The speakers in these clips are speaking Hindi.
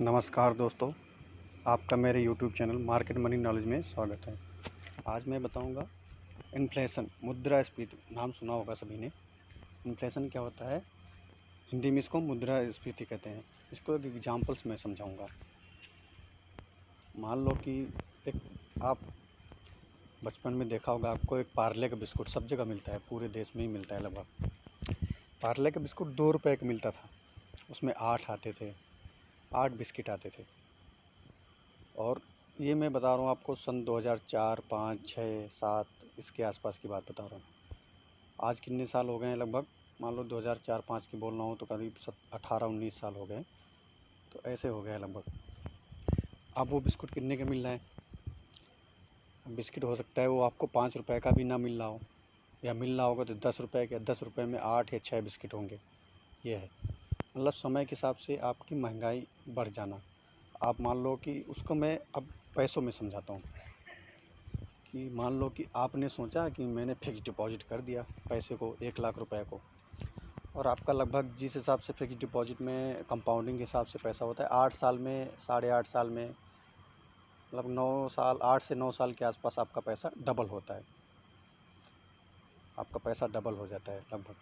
नमस्कार दोस्तों, आपका मेरे YouTube channel market money knowledge में स्वागत है। आज मैं बताऊंगा इन्फ्लेशन, मुद्रास्फीति। नाम सुना होगा सभी ने। इन्फ्लेशन क्या होता है? हिंदी में इसको मुद्रास्फीति कहते हैं। इसको एक एग्जांपल्स में समझाऊंगा। मान लो कि एक आप बचपन में देखा होगा, आपको एक पार्ले का बिस्कुट सब जगह मिलता है, पूरे देश में ही मिलता है लगभग। पार्ले का बिस्कुट 2 रुपये का मिलता था। उसमें 8 आते थे, 8 बिस्किट आते थे। और ये मैं बता रहा हूँ आपको सन 2004, 5, 6, 7 इसके आसपास की बात बता रहा हूँ। आज कितने साल हो गए हैं? लगभग मान लो 2004-5 की बोल रहा हूँ तो करीब 18-19 साल हो गए। तो ऐसे हो गए लगभग। अब वो बिस्कुट कितने के मिल रहे हैं? बिस्किट हो सकता है वो आपको 5 रुपये का भी ना मिल रहा हो, या मिल रहा होगा तो 10 रुपये के। 10 रुपये में 8 या 6 बिस्किट होंगे। ये है मतलब समय के हिसाब से आपकी महंगाई बढ़ जाना। आप मान लो कि उसको मैं अब पैसों में समझाता हूँ कि मान लो कि आपने सोचा कि मैंने फिक्स डिपॉजिट कर दिया पैसे को, 1 लाख रुपए को, और आपका लगभग जिस हिसाब से फिक्स डिपॉजिट में कंपाउंडिंग के हिसाब से पैसा होता है, 8 साल में, 8.5 साल में, मतलब 9 साल, 8 से 9 साल के आसपास आपका पैसा डबल होता है। आपका पैसा डबल हो जाता है लगभग।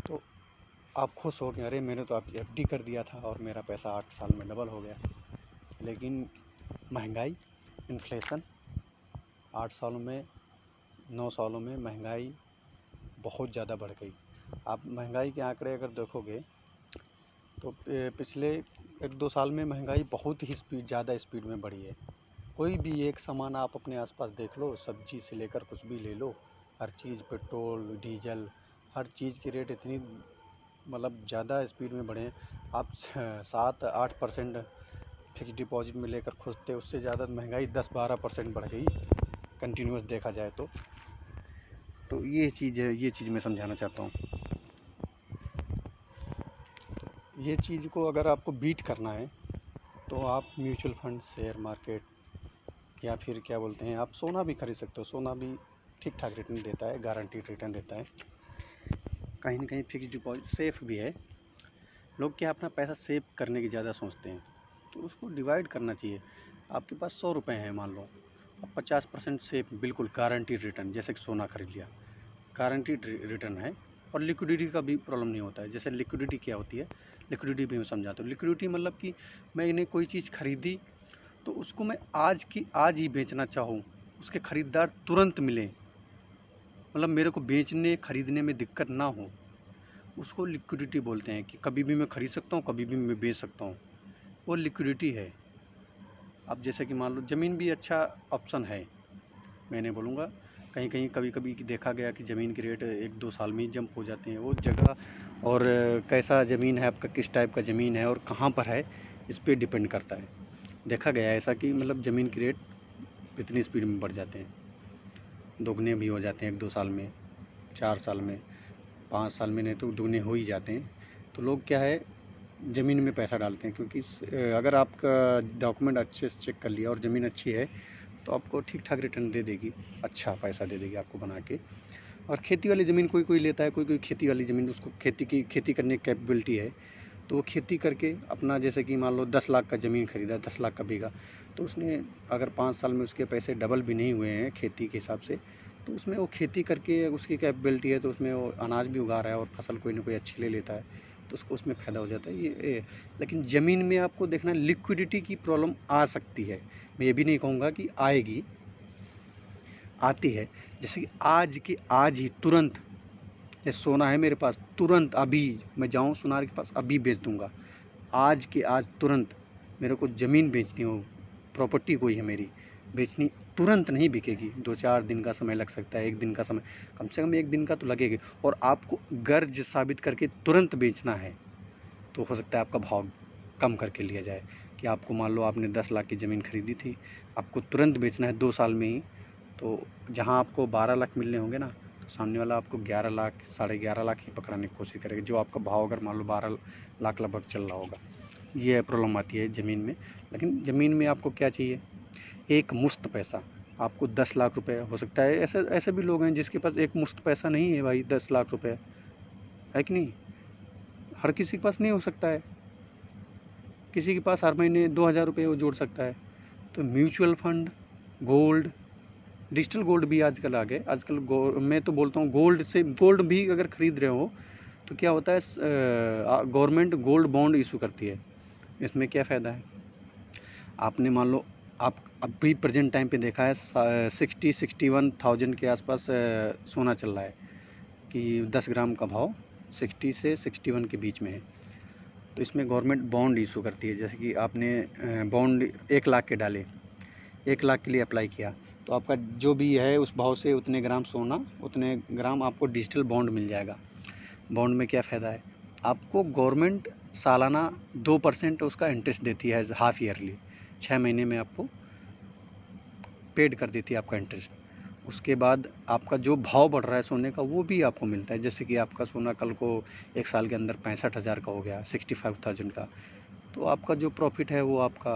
तो आप खुश हो कि अरे मैंने तो अब एफडी कर दिया था और मेरा पैसा 8 साल में डबल हो गया। लेकिन महंगाई, इन्फ्लेशन 8 सालों में, 9 सालों में महंगाई बहुत ज़्यादा बढ़ गई। आप महंगाई के आंकड़े अगर देखोगे तो पिछले 1-2 साल में महंगाई बहुत ही ज़्यादा स्पीड में बढ़ी है। कोई भी एक सामान आप अपने आसपास देख लो, सब्जी से लेकर कुछ भी ले लो, हर चीज़, पेट्रोल, डीजल, हर चीज़ की रेट इतनी मतलब ज़्यादा स्पीड में बढ़े हैं। आप 7-8% फिक्स डिपॉजिट में लेकर खुश थे, उससे ज़्यादा महंगाई 10-12% बढ़ गई कंटिन्यूस देखा जाए तो ये चीज़ है, ये चीज़ मैं समझाना चाहता हूँ। ये चीज़ को अगर आपको बीट करना है तो आप म्यूचुअल फंड, शेयर मार्केट, या फिर क्या बोलते हैं, आप सोना भी खरीद सकते हो। सोना भी ठीक ठाक रिटर्न देता है, गारंटीड रिटर्न देता है। कहीं ना कहीं फिक्स डिपॉजिट सेफ़ भी है। लोग क्या अपना पैसा सेव करने की ज़्यादा सोचते हैं, तो उसको डिवाइड करना चाहिए। आपके पास 100 रुपये हैं मान लो, अब 50% सेफ, बिल्कुल गारंटीड रिटर्न। जैसे कि सोना खरीद लिया, गारंटीड रिटर्न है। और लिक्विडिटी का भी प्रॉब्लम नहीं होता है। जैसे लिक्विडिटी क्या होती है, लिक्विडिटी भी मैं समझाता हूँ। लिक्विडिटी मतलब कि मैंने कोई चीज़ खरीदी तो उसको मैं आज की आज ही बेचना चाहूँ, उसके ख़रीदार तुरंत मिलें, मतलब मेरे को बेचने खरीदने में दिक्कत ना हो, उसको लिक्विडिटी बोलते हैं। कि कभी भी मैं ख़रीद सकता हूँ, कभी भी मैं बेच सकता हूँ, वो लिक्विडिटी है। अब जैसे कि मान लो ज़मीन भी अच्छा ऑप्शन है, मैंने बोलूँगा। कहीं कहीं कभी कभी देखा गया कि ज़मीन के रेट 1-2 साल में ही जंप हो जाते हैं। वो जगह और कैसा ज़मीन है आपका, किस टाइप का ज़मीन है और कहाँ पर है, इस पर डिपेंड करता है। देखा गया ऐसा कि मतलब ज़मीन के रेट इतनी स्पीड में बढ़ जाते हैं, दोगुने भी हो जाते हैं 1-2 साल में, 4 साल में, 5 साल में, नहीं तो दुगने हो ही जाते हैं। तो लोग क्या है, ज़मीन में पैसा डालते हैं, क्योंकि अगर आपका डॉक्यूमेंट अच्छे से चेक कर लिया और ज़मीन अच्छी है तो आपको ठीक ठाक रिटर्न दे देगी, अच्छा पैसा दे देगी आपको बना के। और खेती वाली ज़मीन कोई कोई लेता है, कोई कोई खेती वाली ज़मीन, उसको खेती करने की कैपेबिलिटी है, तो वो खेती करके अपना, जैसे कि मान लो 10 लाख का ज़मीन खरीदा, 10 लाख का बीघा, तो उसने अगर 5 साल में उसके पैसे डबल भी नहीं हुए हैं खेती के हिसाब से, तो उसमें वो खेती करके उसकी कैपेबिलिटी है, तो उसमें वो अनाज भी उगा रहा है और फसल कोई ना कोई अच्छी ले लेता है, तो उसको उसमें फ़ायदा हो जाता है। ये लेकिन ज़मीन में आपको देखना, लिक्विडिटी की प्रॉब्लम आ सकती है। मैं ये भी नहीं कहूँगा कि आएगी, आती है। जैसे कि आज के आज ही तुरंत, ये सोना है मेरे पास, तुरंत अभी मैं जाऊँ सुनार के पास, अभी बेच दूँगा। आज के आज तुरंत मेरे को ज़मीन बेचनी हो, प्रॉपर्टी कोई है मेरी बेचनी, तुरंत नहीं बिकेगी। 2-4 दिन का समय लग सकता है, 1 दिन का समय, कम से कम 1 दिन का तो लगेगा। और आपको गर्ज साबित करके तुरंत बेचना है तो हो सकता है आपका भाव कम करके लिया जाए। कि आपको मान लो आपने 10 लाख की ज़मीन खरीदी थी, आपको तुरंत बेचना है 2 साल में ही, तो जहां आपको 12 लाख मिलने होंगे ना, तो सामने वाला आपको 11 लाख, 11.5 लाख ही पकड़ाने की कोशिश करेगा, जो आपका भाव अगर मान लो 12 लाख लगभग चल रहा होगा। ये प्रॉब्लम आती है ज़मीन में। लेकिन ज़मीन में आपको क्या चाहिए, एक मुश्त पैसा। आपको 10 लाख रुपए हो सकता है, ऐसे ऐसे भी लोग हैं जिसके पास एक मुश्त पैसा नहीं है भाई, 10 लाख रुपए है कि नहीं, हर किसी के पास नहीं हो सकता है। किसी के पास हर महीने 2000 रुपये वो जोड़ सकता है। तो mutual fund, gold, digital gold भी आजकल आ गए। आजकल मैं तो बोलता हूँ गोल्ड भी अगर ख़रीद रहे हो तो क्या होता है, गवर्नमेंट गोल्ड बॉन्ड इशू करती है। इसमें क्या फ़ायदा है, आपने मान लो आप अभी प्रेजेंट टाइम पे देखा है 61,000 के आसपास सोना चल रहा है कि 10 ग्राम का भाव 60 से 61 के बीच में है। तो इसमें गवर्नमेंट बॉन्ड इशू करती है। जैसे कि आपने बॉन्ड 1 लाख के डाले, 1 लाख के लिए अप्लाई किया, तो आपका जो भी है उस भाव से उतने ग्राम सोना, उतने ग्राम आपको डिजिटल बॉन्ड मिल जाएगा। बॉन्ड में क्या फ़ायदा है, आपको गवर्नमेंट सालाना 2% उसका इंटरेस्ट देती है एज हाफ ईयरली, 6 महीने में आपको पेड कर देती है आपका इंटरेस्ट। उसके बाद आपका जो भाव बढ़ रहा है सोने का वो भी आपको मिलता है। जैसे कि आपका सोना कल को 1 साल के अंदर 65,000 का हो गया, 65,000 का, तो आपका जो प्रॉफिट है वो आपका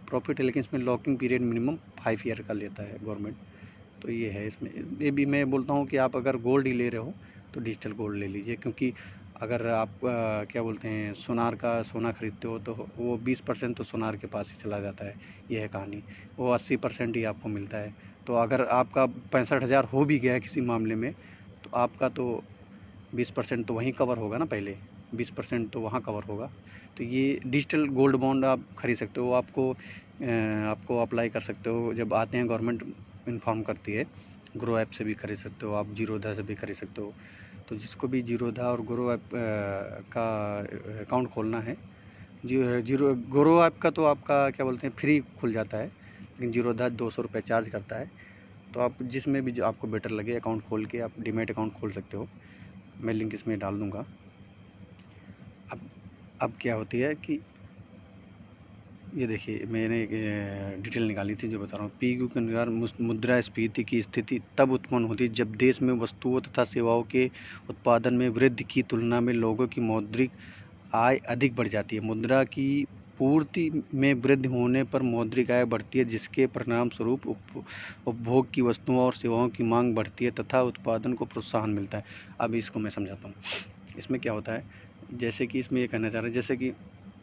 प्रॉफिट है। लेकिन इसमें लॉकिंग पीरियड मिनिमम 5 ईयर का लेता है गवर्नमेंट। तो ये है इसमें। ये भी मैं बोलता हूँ कि आप अगर गोल्ड ही ले रहे हो तो डिजिटल गोल्ड ले लीजिए, क्योंकि अगर आप क्या बोलते हैं सोना खरीदते हो तो वो 20% तो सोनार के पास ही चला जाता है। ये है कहानी, वो 80% ही आपको मिलता है। तो अगर आपका 65,000 हो भी गया किसी मामले में, तो आपका तो 20% तो वहीं कवर होगा ना, पहले 20% तो वहाँ कवर होगा। तो ये डिजिटल गोल्ड बॉन्ड आप खरीद सकते हो। आपको अप्लाई कर सकते हो, जब आते हैं गवर्नमेंट इन्फॉर्म करती है। ग्रो ऐप से भी खरीद सकते हो आप, जीरोधा से भी खरीद सकते हो। तो जिसको भी जीरोधा और ग्रो ऐप का अकाउंट खोलना है, ग्रो ऐप का तो आपका क्या बोलते हैं फ्री खुल जाता है, लेकिन जीरोधा 200 रुपये चार्ज करता है। तो आप जिसमें भी जो आपको बेटर लगे अकाउंट खोल के आप डीमैट अकाउंट खोल सकते हो। मैं लिंक इसमें डाल दूँगा। अब क्या होती है कि ये देखिए, मैंने एक डिटेल निकाली थी जो बता रहा हूँ। पीयू के अनुसार मुद्रास्फीति की स्थिति तब उत्पन्न होती है जब देश में वस्तुओं तथा सेवाओं के उत्पादन में वृद्धि की तुलना में लोगों की मौद्रिक आय अधिक बढ़ जाती है। मुद्रा की पूर्ति में वृद्धि होने पर मौद्रिक आय बढ़ती है, जिसके परिणाम स्वरूप उपभोग की वस्तुओं और सेवाओं की मांग बढ़ती है तथा उत्पादन को प्रोत्साहन मिलता है। अब इसको मैं समझाता हूँ। इसमें क्या होता है, जैसे कि इसमें ये कहना चाह रहे हैं, जैसे कि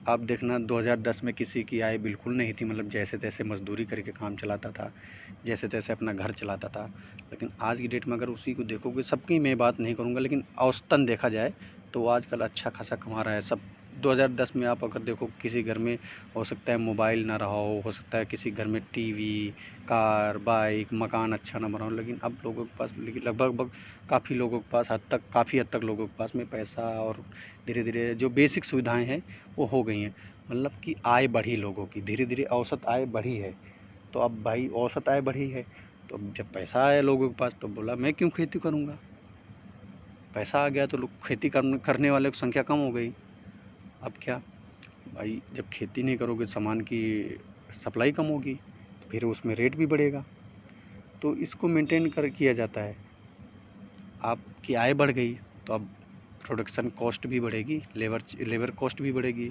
आप देखना 2010 में किसी की आय बिल्कुल नहीं थी, मतलब जैसे तैसे मजदूरी करके काम चलाता था, जैसे तैसे अपना घर चलाता था। लेकिन आज की डेट में अगर उसी को देखोगे, सबकी मैं बात नहीं करूँगा, लेकिन औसतन देखा जाए तो आजकल अच्छा खासा कमा रहा है सब। 2010 में आप अगर देखो किसी घर में हो सकता है मोबाइल ना रहा हो सकता है किसी घर में टीवी, कार, बाइक, मकान अच्छा ना बना हो, लेकिन अब लोगों के पास लगभग काफ़ी हद तक लोगों के पास में पैसा और धीरे धीरे जो बेसिक सुविधाएं हैं वो हो गई हैं। मतलब कि आय बढ़ी लोगों की, धीरे धीरे औसत आय बढ़ी है। तो अब भाई औसत आय बढ़ी है, तो अब जब पैसा आया लोगों के पास तो बोला मैं क्यों खेती करूँगा। पैसा आ गया तो लोग खेती करने वाले की संख्या कम हो गई। अब क्या भाई, जब खेती नहीं करोगे सामान की सप्लाई कम होगी, तो फिर उसमें रेट भी बढ़ेगा। तो इसको मेंटेन किया जाता है। आपकी आय बढ़ गई तो अब प्रोडक्शन कॉस्ट भी बढ़ेगी, लेबर कॉस्ट भी बढ़ेगी,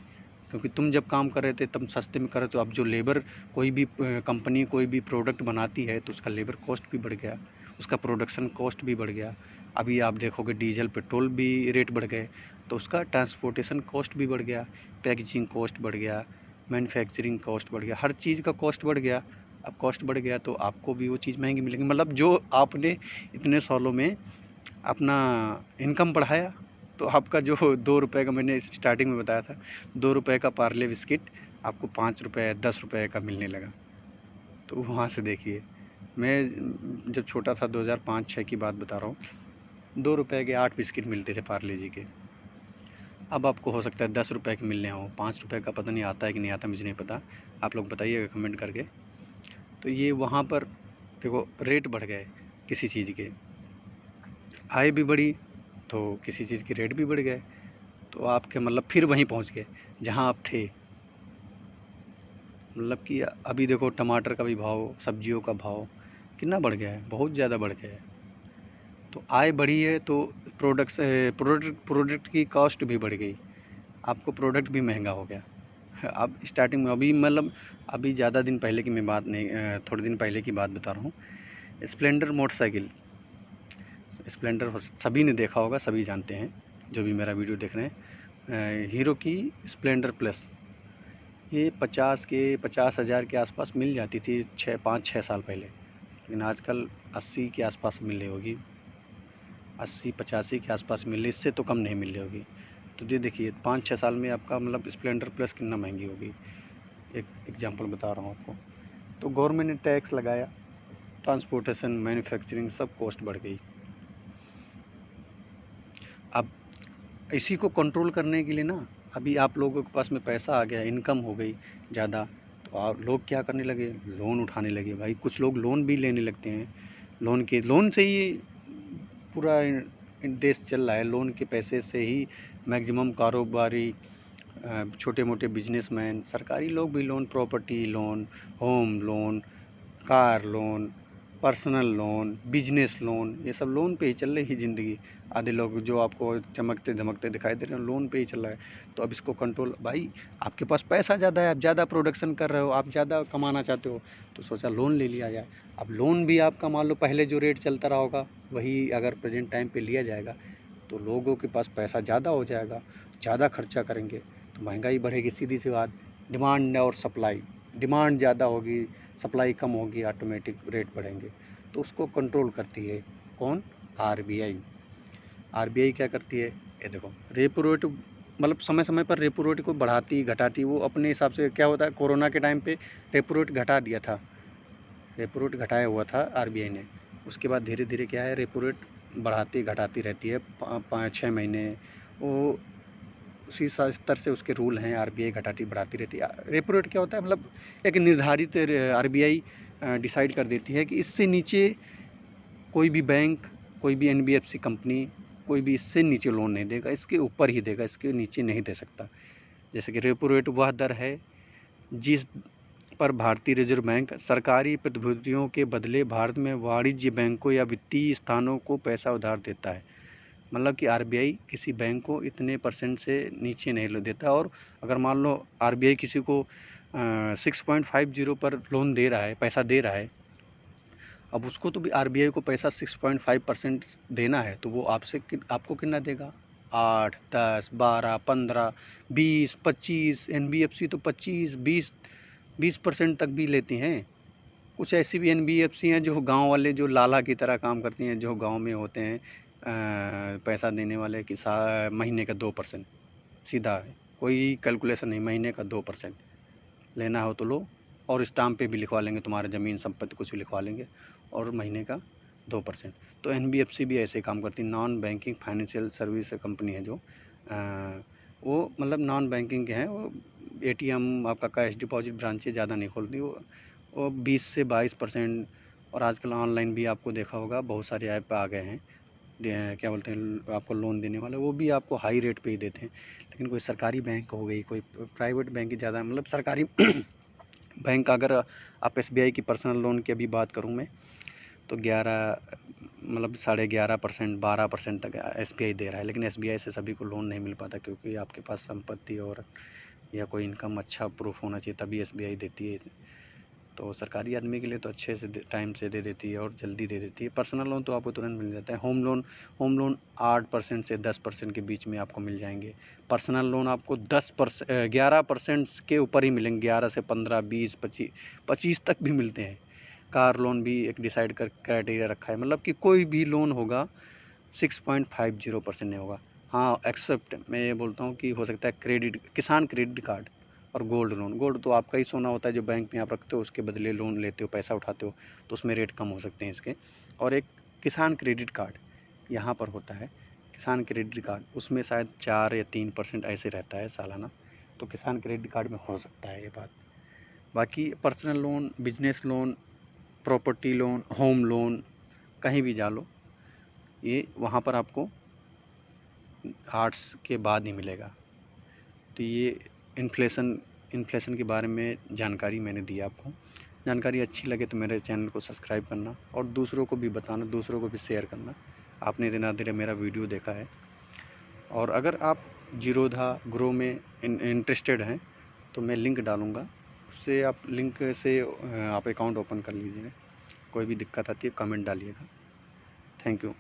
क्योंकि तुम जब काम कर रहे थे तब सस्ते में कर रहे, तो अब जो लेबर कोई भी कंपनी कोई भी प्रोडक्ट बनाती है तो उसका लेबर कॉस्ट भी बढ़ गया, उसका प्रोडक्शन कॉस्ट भी बढ़ गया। अभी आप देखोगे डीजल पेट्रोल भी रेट बढ़ गए, तो उसका ट्रांसपोर्टेशन कॉस्ट भी बढ़ गया, पैकेजिंग कॉस्ट बढ़ गया, मैन्युफैक्चरिंग कॉस्ट बढ़ गया, हर चीज़ का कॉस्ट बढ़ गया। अब कॉस्ट बढ़ गया तो आपको भी वो चीज़ महंगी मिलेगी। मतलब जो आपने इतने सालों में अपना इनकम बढ़ाया, तो आपका जो 2 रुपये का, मैंने स्टार्टिंग में बताया था, 2 रुपये का पार्ले बिस्किट आपको 5 रुपये 10 रुपये का मिलने लगा। तो वहाँ से देखिए, मैं जब छोटा था 2005-06 की बात बता रहा हूँ, 2 रुपये के 8 बिस्किट मिलते थे पार्ले जी के। अब आपको हो सकता है 10 रुपये के मिलने हों, 5 रुपये का पता नहीं आता है कि नहीं आता, मुझे नहीं पता, आप लोग बताइएगा कमेंट करके। तो ये वहाँ पर देखो रेट बढ़ गए किसी चीज़ के, आय भी बढ़ी तो किसी चीज़ के रेट भी बढ़ गए, तो आपके मतलब फिर वहीं पहुंच गए जहां आप थे। मतलब कि अभी देखो टमाटर का भी भाव, सब्जियों का भाव कितना बढ़ गया है, बहुत ज़्यादा बढ़ गया है। तो आय बढ़ी है तो प्रोडक्ट की कॉस्ट भी बढ़ गई, आपको प्रोडक्ट भी महंगा हो गया। अब स्टार्टिंग में अभी ज़्यादा दिन पहले की मैं बात नहीं, थोड़े दिन पहले की बात बता रहा हूँ। स्प्लेंडर मोटरसाइकिल, स्प्लेंडर सभी ने देखा होगा, सभी जानते हैं जो भी मेरा वीडियो देख रहे हैं। हीरो की स्प्लेंडर प्लस ये 50,000 के आसपास मिल जाती थी 5-6 साल पहले, लेकिन आजकल 80 के आसपास मिल रही होगी, 80-85 के आसपास मिल रही, इससे तो कम नहीं मिल रही होगी। तो ये देखिए 5-6 साल में आपका मतलब स्प्लेंडर प्लस कितना महंगी होगी, एक एग्जांपल बता रहा हूँ आपको। तो गवर्नमेंट ने टैक्स लगाया, ट्रांसपोर्टेशन, मैन्युफैक्चरिंग सब कॉस्ट बढ़ गई। अब इसी को कंट्रोल करने के लिए ना, अभी आप लोगों के पास में पैसा आ गया, इनकम हो गई ज़्यादा, तो आप लोग क्या करने लगे, लोन उठाने लगे। भाई कुछ लोग लोन भी लेने लगते हैं, लोन से ही पूरा देश चल रहा है। लोन के पैसे से ही मैक्सिमम कारोबारी, छोटे मोटे बिजनेसमैन, सरकारी लोग भी loan, property loan, home loan, car loan, personal loan, business loan, ये सब लोन पे ही चल रही है ज़िंदगी। आधे लोग जो आपको चमकते धमकते दिखाई दे रहे हैं, लोन पे ही चल रहा है। तो अब इसको कंट्रोल, भाई आपके पास पैसा ज़्यादा है, आप ज़्यादा प्रोडक्शन कर रहे हो, आप ज़्यादा कमाना चाहते हो, तो सोचा लोन ले लिया जाए। अब लोन भी आपका मान लो पहले जो रेट चलता रहा होगा वही अगर प्रेजेंट टाइम पे लिया जाएगा तो लोगों के पास पैसा ज़्यादा हो जाएगा, ज़्यादा खर्चा करेंगे तो महंगाई बढ़ेगी। सीधी सी बात, डिमांड और सप्लाई, डिमांड ज़्यादा होगी, सप्लाई कम होगी, ऑटोमेटिक रेट बढ़ेंगे। तो उसको कंट्रोल करती है कौन, आरबीआई। आरबीआई क्या करती है, ये देखो रेपो रेट, मतलब समय समय पर रेपो रेट को बढ़ाती घटाती, वो अपने हिसाब से। क्या होता है, कोरोना के टाइम पे रेपो रेट घटा दिया था, रेपो रेट घटाया हुआ था आरबीआई ने। उसके बाद धीरे धीरे क्या है, रेपो रेट बढ़ाती घटाती रहती है 5-6 महीने, वो उसी स्तर से उसके रूल हैं, आरबीआई घटाती बढ़ाती रहती है। रेपो रेट क्या होता है, मतलब एक निर्धारित आरबीआई डिसाइड कर देती है कि इससे नीचे कोई भी बैंक, कोई भी एनबीएफसी कंपनी, कोई भी इससे नीचे लोन नहीं देगा, इसके ऊपर ही देगा, इसके नीचे नहीं दे सकता। जैसे कि रेपो रेट वह दर है जिस पर भारतीय रिजर्व बैंक सरकारी प्रतिभूतियों के बदले भारत में वाणिज्य बैंकों या वित्तीय स्थानों को पैसा उधार देता है। मतलब कि आरबीआई किसी बैंक को इतने % से नीचे नहीं देता। और अगर मान लो आरबीआई किसी को 6.50 पर लोन दे रहा है, पैसा दे रहा है, अब उसको तो भी आरबीआई को पैसा 6.5% देना है, तो वो आपको कितना देगा, 8, 10, 12, 15, 20, 25, एनबीएफसी तो 25-20% तक भी लेती हैं। कुछ ऐसी भी एनबीएफसी हैं जो गांव वाले, जो लाला की तरह काम करती हैं, जो गांव में होते हैं, पैसा देने वाले कि महीने का 2%, सीधा है, कोई कैलकुलेशन नहीं, महीने का 2% लेना हो तो लो, और स्टाम्प पे भी लिखवा लेंगे, तुम्हारा ज़मीन संपत्ति कुछ भी लिखवा लेंगे, और महीने का 2%। तो एनबीएफसी भी ऐसे काम करती है। Non banking financial service company है जो वो मतलब नॉन बैंकिंग के हैं, वो एटीएम, आपका कैश डिपॉजिट ब्रांचेज ज़्यादा नहीं खोलती, वो 20 से 22%। और आजकल ऑनलाइन भी आपको देखा होगा बहुत सारे ऐप आ गए हैं, क्या बोलते हैं, आपको लोन देने वाले, वो भी आपको हाई रेट पे ही देते हैं। लेकिन कोई सरकारी बैंक हो गई, कोई प्राइवेट बैंक ज़्यादा, मतलब सरकारी बैंक, अगर आप एसबीआई की पर्सनल लोन की अभी बात करूं मैं, तो 11, मतलब 11.5%, 12% तक एसबीआई दे रहा है। लेकिन एसबीआई से सभी को लोन नहीं मिल पाता, क्योंकि आपके पास संपत्ति और या कोई इनकम अच्छा प्रूफ होना चाहिए, तभी एसबीआई देती है। तो सरकारी आदमी के लिए तो अच्छे से टाइम से दे देती है और जल्दी दे देती है। पर्सनल लोन तो आपको तुरंत मिल जाता है। होम लोन 8% से 10% के बीच में आपको मिल जाएंगे। पर्सनल लोन आपको 11% के ऊपर ही मिलेंगे, 11 से 15, 20, 25 तक भी मिलते हैं। कार लोन भी एक डिसाइड कर क्राइटेरिया रखा है, मतलब कि कोई भी लोन होगा 6.50% नहीं होगा। हाँ, एक्सेप्ट मैं ये बोलता हूँ कि हो सकता है किसान क्रेडिट कार्ड और गोल्ड तो आपका ही सोना होता है जो बैंक में आप रखते हो, उसके बदले लोन लेते हो, पैसा उठाते हो, तो उसमें रेट कम हो सकते हैं इसके। और एक किसान क्रेडिट कार्ड यहाँ पर होता है, किसान क्रेडिट कार्ड, उसमें शायद 4 या 3% ऐसे रहता है सालाना। तो किसान क्रेडिट कार्ड में हो सकता है ये बात। बाकी personal loan, business loan, property loan, home loan, कहीं भी जा लो, ये वहाँ पर आपको 8 के बाद ही मिलेगा। तो ये इन्फ्लेशन के बारे में जानकारी मैंने दी आपको। जानकारी अच्छी लगे तो मेरे चैनल को सब्सक्राइब करना और दूसरों को भी बताना, दूसरों को भी शेयर करना। आपने धीरे धीरे मेरा वीडियो देखा है, और अगर आप जीरोधा ग्रो में इंटरेस्टेड हैं तो मैं लिंक डालूँगा, उससे आप लिंक से आप अकाउंट ओपन कर लीजिएगा। कोई भी दिक्कत आती है कमेंट डालिएगा। Thank you.